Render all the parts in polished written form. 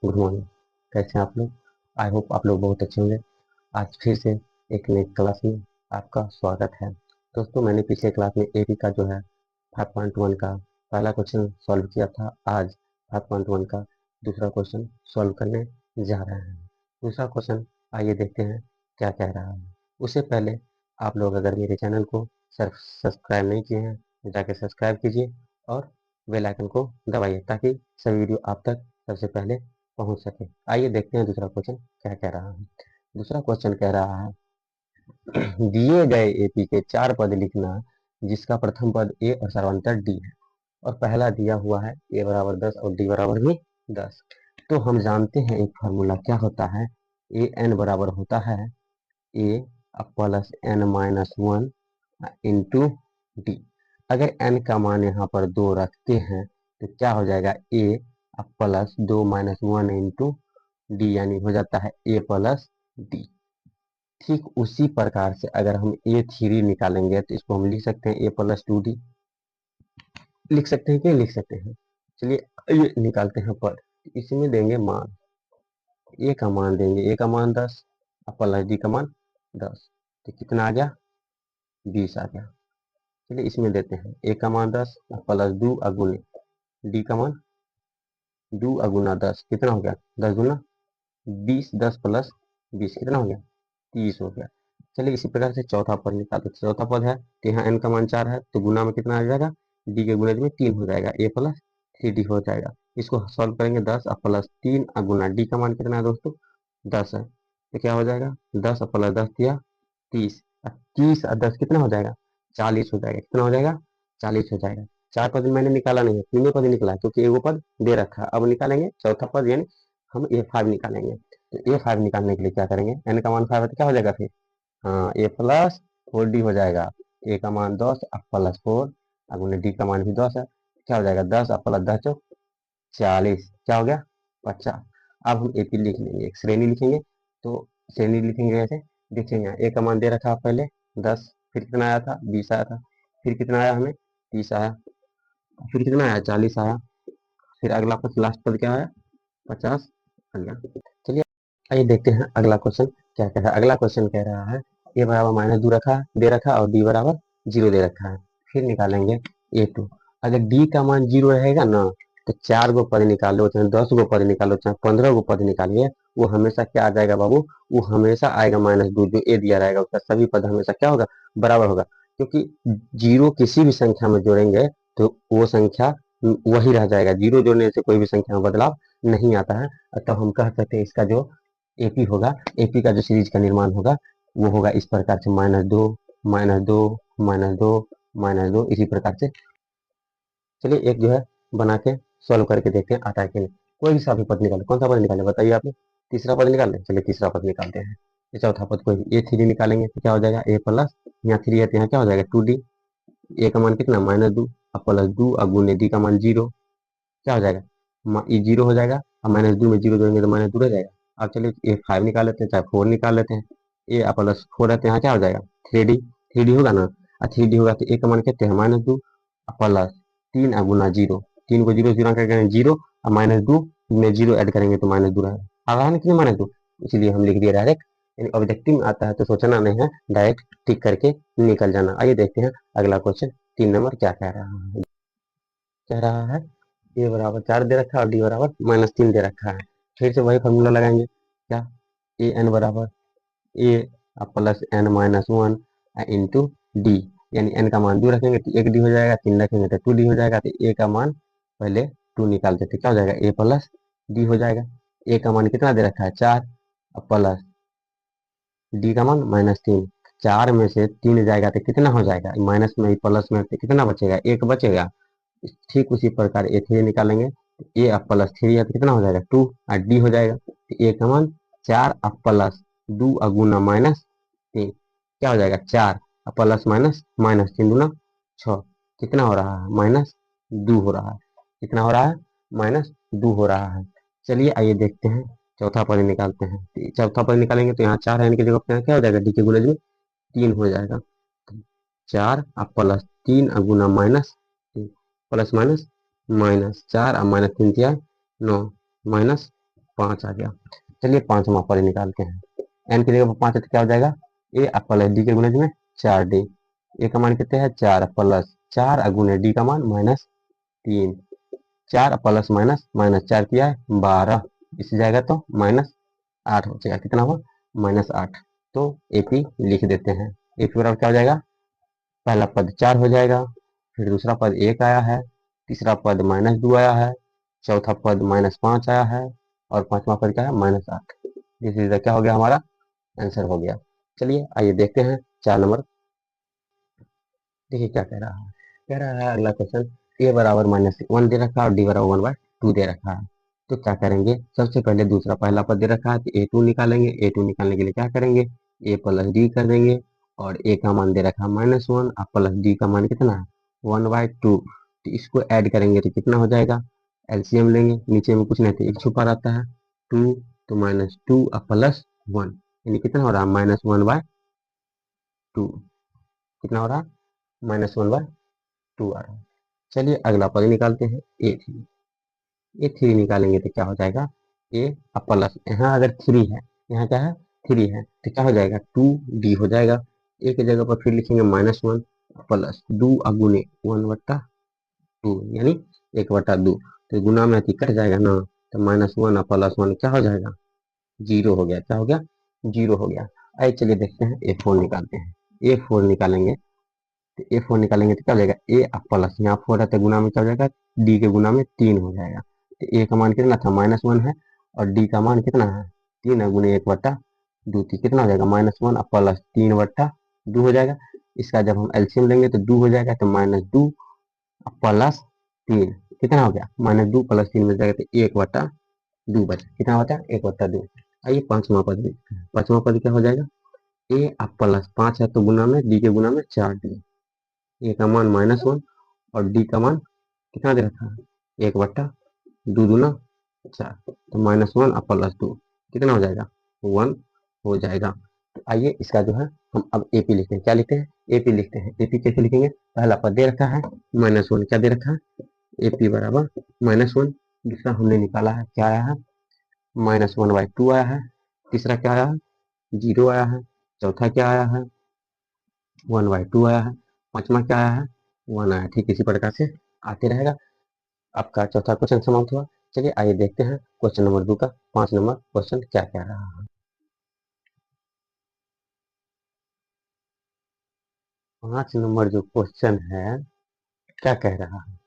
Good morning. कैसे हैं आप लोग? आई होप आप लोग बहुत अच्छे होंगे। आज फिर से एक नई क्लास में आपका स्वागत है। दोस्तों, मैंने पिछले क्लास में एपी का जो है 5.1 का पहला क्वेश्चन सॉल्व किया था। आज 5.1 का दूसरा क्वेश्चन सॉल्व करने जा रहे हैं। दूसरा क्वेश्चन आइए देखते हैं क्या कह रहा है। उससे पहले आप लोग अगर मेरे चैनल को सब्सक्राइब नहीं किए हैं तो जाके सब्सक्राइब कीजिए और बेल आइकन को दबाइए ताकि सभी वीडियो आप तक सबसे पहले पहुंच सके। आइए देखते हैं दूसरा क्वेश्चन क्या कह रहा है। दूसरा क्वेश्चन कह रहा है दिए गए एपी के 4 पद लिखना जिसका प्रथम पद ए और सर्वांतर डी है और पहला दिया हुआ है ए बराबर 10 और डी बराबर भी 10। तो हम जानते हैं एक फार्मूला क्या होता है। ए एन बराबर होता है a plus n minus 1 into d. अगर एन का मान यहाँ पर 2 रखते हैं तो क्या हो जाएगा ए प्लस 2 माइनस 1 इंटू डी, यानी हो जाता है ए प्लस डी। ठीक उसी प्रकार से अगर हम ए थ्री निकालेंगे तो इसको हम लिख सकते हैं ए प्लस 2 डी। लिख सकते हैं कि लिख सकते हैं। चलिए ये निकालते हैं पद। इसमें देंगे मान, ए का मान देंगे, ए का मान 10 प्लस डी का मान 10, तो कितना आ गया 20 आ गया। चलिए इसमें देते हैं ए का मान 10 प्लस 2 अगुने डी का मान 2 अगुना 10, कितना हो गया 10 गुना 20, 10 प्लस 20 कितना हो गया 30 हो गया। चलिए इसी प्रकार से चौथा पद निकालते। चौथा पद है तो यहाँ एन का मान 4 है तो गुना में कितना आ जाएगा, डी के गुणे में 3 हो जाएगा, ए प्लस 3 डी हो जाएगा। इसको सॉल्व करेंगे 10 प्लस 3 गुना डी का मान कितना है दोस्तों 10 है, तो क्या हो जाएगा 10 प्लस 10 दिया 30, 30 और 10 कितना हो जाएगा 40 हो जाएगा। कितना हो जाएगा 40 हो जाएगा। 4 पद मैंने निकाला नहीं है, तीनों पद निकला है क्योंकि एगो पद दे रखा है। अब निकालेंगे चौथा पद, यानी हम ए 5 निकालेंगे। तो ए 5 निकालने के लिए क्या करेंगे, एन का मान 5 है तो क्या हो जाएगा फिर, हाँ ए प्लस 4 डी हो जाएगा। ए का मान 10 प्लस 4 अगुने डी का मान भी 10 है, क्या हो जाएगा 10 प्लस 10 चौक 40, क्या हो गया 50। अब हम एपी लिख लेंगे, एक श्रेणी लिखेंगे। तो श्रेणी लिखेंगे ऐसे, देखेंगे ए का मान दे रखा पहले 10, फिर कितना आया था 20 आया था, फिर कितना आया हमें 30 आया, फिर कितना आया 40 आया, फिर अगला पद लास्ट पद क्या आया 50 आ गया। चलिए आइए देखते हैं अगला क्वेश्चन क्या कह रहा है। अगला क्वेश्चन कह रहा है ए बराबर माइनस 2 रखा दे रखा और डी बराबर 0 दे रखा है। फिर निकालेंगे ए टू। अगर डी का मान 0 रहेगा ना तो 4 गो पद निकालो, चाहे 10 गो पद निकालो, चाहे 15 गो पद निकालिए, वो हमेशा क्या आ जाएगा बाबू, वो हमेशा आएगा -2। जो ए दिया रहेगा उसका सभी पद हमेशा क्या होगा बराबर होगा, क्योंकि 0 किसी भी संख्या में जोड़ेंगे तो वो संख्या वही रह जाएगा। 0 जोड़ने से कोई भी संख्या में बदलाव नहीं आता है। तो हम कह सकते हैं इसका जो एपी होगा, एपी का जो सीरीज का निर्माण होगा वो होगा इस प्रकार से -2 -2 -2 -2, इसी प्रकार से। चलिए एक जो है बना के सॉल्व करके देखते हैं आता है कि नहीं। कोई भी सा भी पद निकाले, कौन सा पद निकाले बताइए आप लोग। तीसरा पद निकाल लें, चलिए तीसरा पद निकालते हैं। ये चौथा पद कोई ए थ्री निकालेंगे तो क्या हो जाएगा ए प्लस, यहाँ 3 है तो यहाँ क्या हो जाएगा 2 डी। ए का मान कितना -2 प्लस 2 गुने डी का मान 0, क्या हो जाएगा ये 0 हो जाएगा और -2 में 0 जोड़ेंगे तो -2 रह जाएगा। अब चलिए ए 5 निकाल लेते हैं, चाहे 4 निकाल लेते हैं। ए प्लस 4 है तो यहाँ क्या हो जाएगा 3D, 3D होगा ना। और 3D होगा तो ए का मान कितने हैं -2 प्लस 3 गुना 0, 3 को 0 0 करके 0 और -2 में 0 ऐड करेंगे तो -2 रहेगा। आ रहा है ना कितने -2, इसलिए हम लिख दिए डायरेक्ट। यानी ऑब्जेक्टिव में आता है तो सोचना नहीं है, डायरेक्ट टिक करके निकल जाना। आइए देखते हैं अगला क्वेश्चन 3 नंबर क्या कह रहा है। कह रहा है ए बराबर 4 दे रखा है और डी बराबर -3 दे रखा है। फिर से वही फॉर्मूला लगाएंगे, क्या ए एन बराबर a plus n minus 1 into d, यानी एन का मान 2 रखेंगे तो 1 डी हो जाएगा, 3 रखेंगे तो 2 डी हो जाएगा। तो ए का मान पहले 2 निकाल देते, क्या हो जाएगा ए प्लस डी हो जाएगा। ए का मान कितना दे रखा है 4 प्लस डी का मान -3, 4 में से 3 जाएगा तो कितना हो जाएगा, माइनस में प्लस में तो कितना बचेगा 1 बचेगा। ठीक उसी प्रकार ए थ्री निकालेंगे, ए प्लस 3 है तो कितना हो जाएगा 2 और डी हो जाएगा। तो ए का मान 4 प्लस 2 गुना -3, क्या हो जाएगा 4 प्लस -3 गुना 6, कितना हो रहा है -2 हो रहा है। कितना हो रहा है -2 हो रहा है। चलिए आइए देखते हैं चौथा पद निकालते हैं। तो चौथा पद निकालेंगे तो यहाँ 4 है, इनकी जगह पे यहाँ क्या हो जाएगा डी के गुणज में 3 हो जाएगा। 4 प्लस 3 गुना -3, प्लस माइनस माइनस 4 और -3 दिया 9, 5 आ गया। चलिए 5 हम पर निकालते हैं। n की जगह पर 5 है तो क्या हो जाएगा, a प्लस डी के गुणज में 4d। a का मान कितने है 4 प्लस 4 गुने डी का मान -3। 4 प्लस माइनस माइनस 4 किया है 12, इससे जाएगा तो -8 हो जाएगा। कितना हुआ -8। तो एपी लिख देते हैं। एपी बराबर क्या हो जाएगा, पहला पद 4 हो जाएगा, फिर दूसरा पद 1 आया है, तीसरा पद -2 आया है, चौथा पद -5 आया है, और पांचवा पद क्या है -8। दिस क्या हो गया, हमारा आंसर हो गया। चलिए आइए देखते हैं 4 नंबर। देखिए क्या कह रहा है, कह रहा है अगला क्वेश्चन, ए बराबर -1 दे रखा है और डी बराबर 1/2 दे रखा है। तो क्या करेंगे, सबसे पहले दूसरा पहला पद दे रखा है तो ए2 निकालेंगे। ए2 निकालने के लिए क्या करेंगे, ए प्लस डी कर देंगे, और ए का मान दे रखा है -1 और प्लस डी का मान कितना है 1/2। तो इसको ऐड करेंगे तो कितना हो जाएगा, एलसीएम लेंगे, नीचे में कुछ नहीं तो एक छुपा रहता है 2, तो -2 और +1 यानी कितना हो रहा है -1/2। कितना हो रहा है -1/2 आ रहा है। चलिए अगला पद निकालते हैं ए3। ए3 निकालेंगे तो क्या हो जाएगा, ए प्लस, यहाँ अगर 3 है, यहाँ क्या है 3 है तो क्या हो जाएगा 2d हो जाएगा। ए की जगह पर फिर लिखेंगे -1 प्लस 2 गुने 1/2 यानी 1/2। तो गुना में अति कट जाएगा ना, तो -1 प्लस 1 क्या हो जाएगा 0 हो गया। क्या हो गया 0 हो गया। आइए चलिए देखते हैं ए4 निकालते हैं। ए4 निकालेंगे तो ए4 निकालेंगे तो क्या हो जाएगा, ए प्लस यहाँ 4 है तो गुना में क्या हो जाएगा, डी के गुना में 3 हो जाएगा। तो ए का मान कितना था -1 है, और डी का मान कितना है 3 है, गुने 1/2 कितना हो जाएगा -1 प्लस 3/2 हो जाएगा। इसका जब हम एलसीएम लेंगे तो 2 हो जाएगा, तो -2 प्लस 3 कितना हो गया -2 प्लस 3 मिल जाएगा, तो 1/2 बचा। कितना बचा 1/2। आइए पांचवा पद देखते हैं। पांचवा पद क्या हो जाएगा, ए प्लस 5 है तो गुना में डी के गुना में 4d। ए का मान -1 और डी का मान कितना दे रखा है 1/2 दूना 4, तो -1 और +2 कितना हो जाएगा 1 हो जाएगा। तो आइए इसका जो है हम अब एपी लिखते हैं। क्या लिखते हैं, एपी लिखते हैं। एपी कैसे लिखेंगे, पहला पद दे रखा है -1, क्या दे रखा है एपी बराबर -1। दूसरा हमने निकाला है क्या आया है -1/2 आया है, तीसरा क्या आया है 0 आया है, चौथा क्या आया है 1/2 आया है, पांचवा क्या आया है 1 आया। ठीक इसी प्रकार से आते रहेगा। आपका चौथा क्वेश्चन समाप्त हुआ। चलिए आइए देखते हैं क्वेश्चन नंबर 2 का 5 नंबर क्वेश्चन क्या कह रहा है। 5 नंबर जो क्वेश्चन है क्या कह रहा है,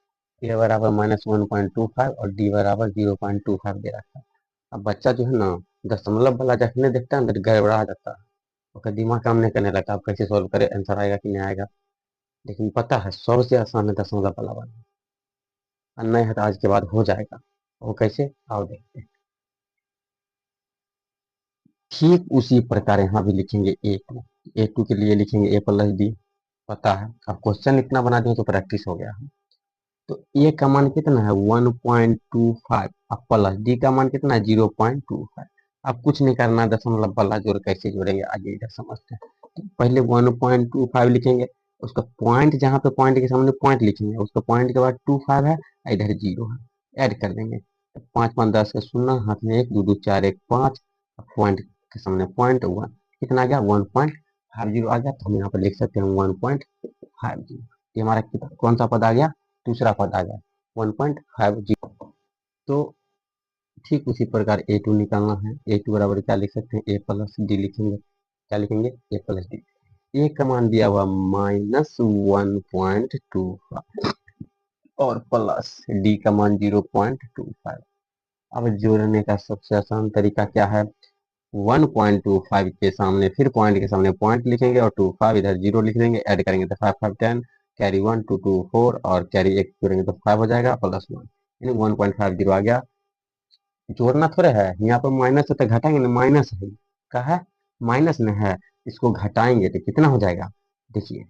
ए बराबर -1.25 और डी बराबर 0.25 दे रखा है। अब बच्चा जो है ना दशमलव वाला जखने देखता है ना तो गड़बड़ा जाता है, उसका दिमाग काम नहीं करने लगता। आप कैसे सॉल्व करें, आंसर आएगा कि नहीं आएगा। लेकिन पता है सबसे आसान है दशमलव वाला वाला, और नहीं है तो आज के बाद हो जाएगा। वो कैसे, आओ देखते हैं। ठीक उसी प्रकार यहाँ भी लिखेंगे ए टू के लिए लिखेंगे ए प्लस डी, पता है। अब क्वेश्चन इतना बना दिए तो प्रैक्टिस हो गया है। तो ए का मान कितना है 1.25 अब प्लस डी का मान कितना है 0.25। अब कुछ नहीं करना, दशमलव वाला जोड़ कैसे जोड़ेंगे आगे इधर समझते हैं। तो पहले 1.25 लिखेंगे, उसका पॉइंट जहाँ पे पॉइंट के सामने पॉइंट लिखेंगे, उसका पॉइंट के बाद 25 है, इधर 0 है, ऐड कर देंगे। तो 5 5 10 का शून्य, हाथ में 1 2 2 4 1 5, पॉइंट के सामने पॉइंट 1 कितना आ गया 1.50 आ गया। तो हम यहाँ पर लिख सकते हैं 1.50। ये हमारा कौन सा पद आ गया, दूसरा पद आ गया 1.50। तो ठीक उसी प्रकार ए2 निकालना है। ए2 बराबर क्या लिख सकते हैं, ए प्लस डी लिखेंगे। क्या लिखेंगे ए प्लस डी। ए का मान दिया हुआ -1.25 और प्लस डी का मान 0.25। अब जोड़ने का सबसे आसान तरीका क्या है, 1.25 के सामने फिर पॉइंट के सामने पॉइंट लिखेंगे और 25 इधर 0 लिख देंगे, ऐड करेंगे तो 5 5 10, कैरी 1 2 2 4 और कैरी 1 जोड़ेंगे तो 5 हो जाएगा +1 यानी 1.50 आ गया। जोड़ना थोड़े है, यहाँ पर माइनस है तो घटाएंगे ना, माइनस है क्या है माइनस में है, इसको घटाएंगे तो कितना हो जाएगा। देखिए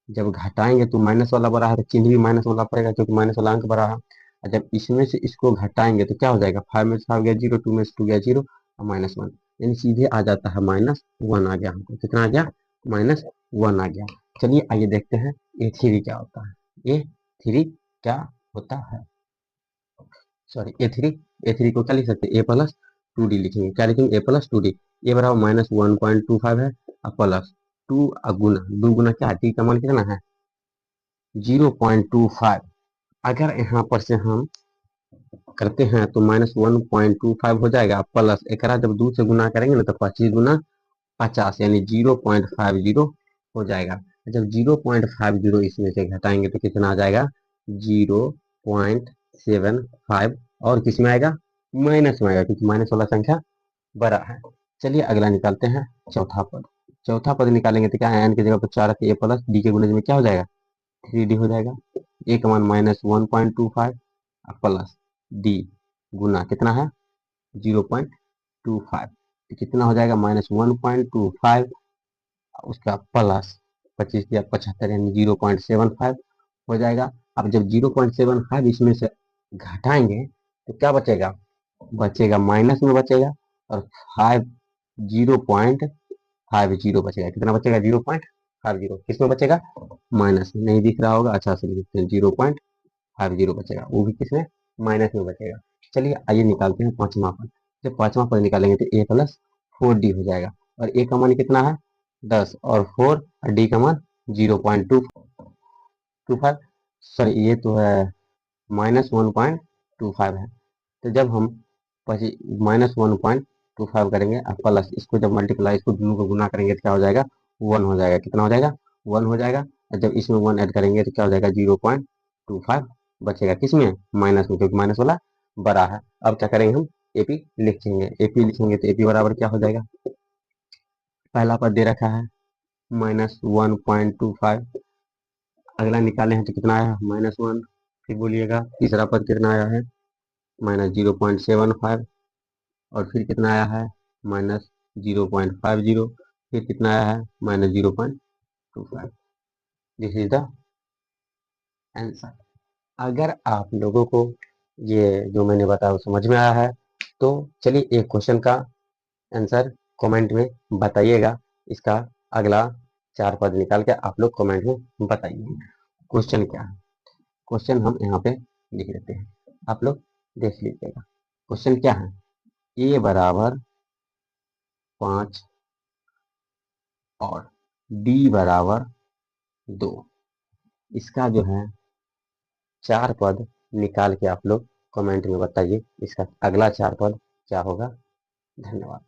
जब घटाएंगे तो माइनस वाला बड़ा है तो चिन्ह भी माइनस वाला पड़ेगा, क्योंकि माइनस वाला अंक बड़ा है। और जब इसमें से इसको घटाएंगे तो क्या हो जाएगा, 5 में से 5 गया 0, 2 में से 2 गया 0 और -1 यानी सीधे आ जाता है -1 आ गया। हमको कितना आ गया -1 आ गया। चलिए आइए देखते हैं ए3 क्या होता है। ए3 क्या होता है, सॉरी ए3 को क्या लिख सकते हैं ए प्लस टू डी लिखेंगे। क्या लिखेंगे? ए प्लस टू डी। ए बराबर माइनस 1.25 है और प्लस टू गुना, दो गुना क्या है? टी का मान कितना है? 0.25। अगर यहाँ पर से हम करते हैं तो माइनस 1.25 हो जाएगा, प्लस एक जब 2 से गुना करेंगे ना तो 25 गुना 50 यानी 0.50 हो जाएगा। जब 0.50 इसमें से घटाएंगे तो कितना आ जाएगा? 0.75। और किसमें आएगा? माइनस में आएगा, क्योंकि माइनस वाला संख्या बड़ा है। चलिए अगला निकालते हैं, चौथा पद। चौथा पद निकालेंगे तो क्या है? एन की जगह पर 4 ए प्लस डी के गुणज में क्या हो जाएगा? 3d हो जाएगा। ए का मान माइनस 1.25 प्लस डी गुना कितना है? 0.25। तो कितना हो जाएगा? माइनस 1.25 उसका प्लस 25 या 75 यानी 0.75 हो जाएगा। अब जब 0.75 इसमें से घटाएंगे तो क्या बचेगा? बचेगा माइनस में बचेगा, और 0.50 बचेगा। कितना बचेगा? 0.50। किसमें बचेगा? माइनस में। नहीं दिख रहा होगा, अच्छा से लिखते हैं। 0.50 बचेगा, वो भी किसमें? माइनस में बचेगा। चलिए आइए निकालते हैं पांचवा पद। जब पांचवा पद निकालेंगे तो ए प्लस 4d हो जाएगा, और ए का मान कितना है? 10, और 4 और डी का मान 0.25। सॉरी, ये तो है माइनस 1.25 है। तो जब हम माइनस 1.25 करेंगे और प्लस इसको जब मल्टीप्लाई, इसको दोनों को गुना करेंगे तो क्या हो जाएगा? 1 हो जाएगा। कितना हो जाएगा? 1 हो जाएगा। और जब इसमें 1 ऐड करेंगे तो क्या हो जाएगा? 0.25 बचेगा। किसमें? माइनस में, क्योंकि माइनस वाला बड़ा है। अब क्या करेंगे? हम एपी लिखेंगे। एपी लिखेंगे तो एपी बराबर क्या हो जाएगा? पहला पद दे रखा है माइनस 1.25, अगला निकाले हैं तो कितना आया? माइनस 1। फिर बोलिएगा तीसरा पद कितना आया है? माइनस 0.75। और फिर कितना आया है? माइनस 0.50। फिर कितना आया है? Minus 0.25। This is the answer. अगर आप लोगों को ये जो मैंने बताया वो समझ में आया है तो चलिए एक क्वेश्चन का आंसर कमेंट में बताइएगा। इसका अगला 4 पद निकाल के आप लोग कमेंट में बताइए क्वेश्चन क्या है। क्वेश्चन हम यहाँ पे लिख देते हैं, आप लोग देख लीजिएगा। क्वेश्चन क्या है? ए बराबर 5 और डी बराबर 2। इसका जो है 4 पद निकाल के आप लोग कमेंट में बताइए इसका अगला 4 पद क्या होगा। धन्यवाद।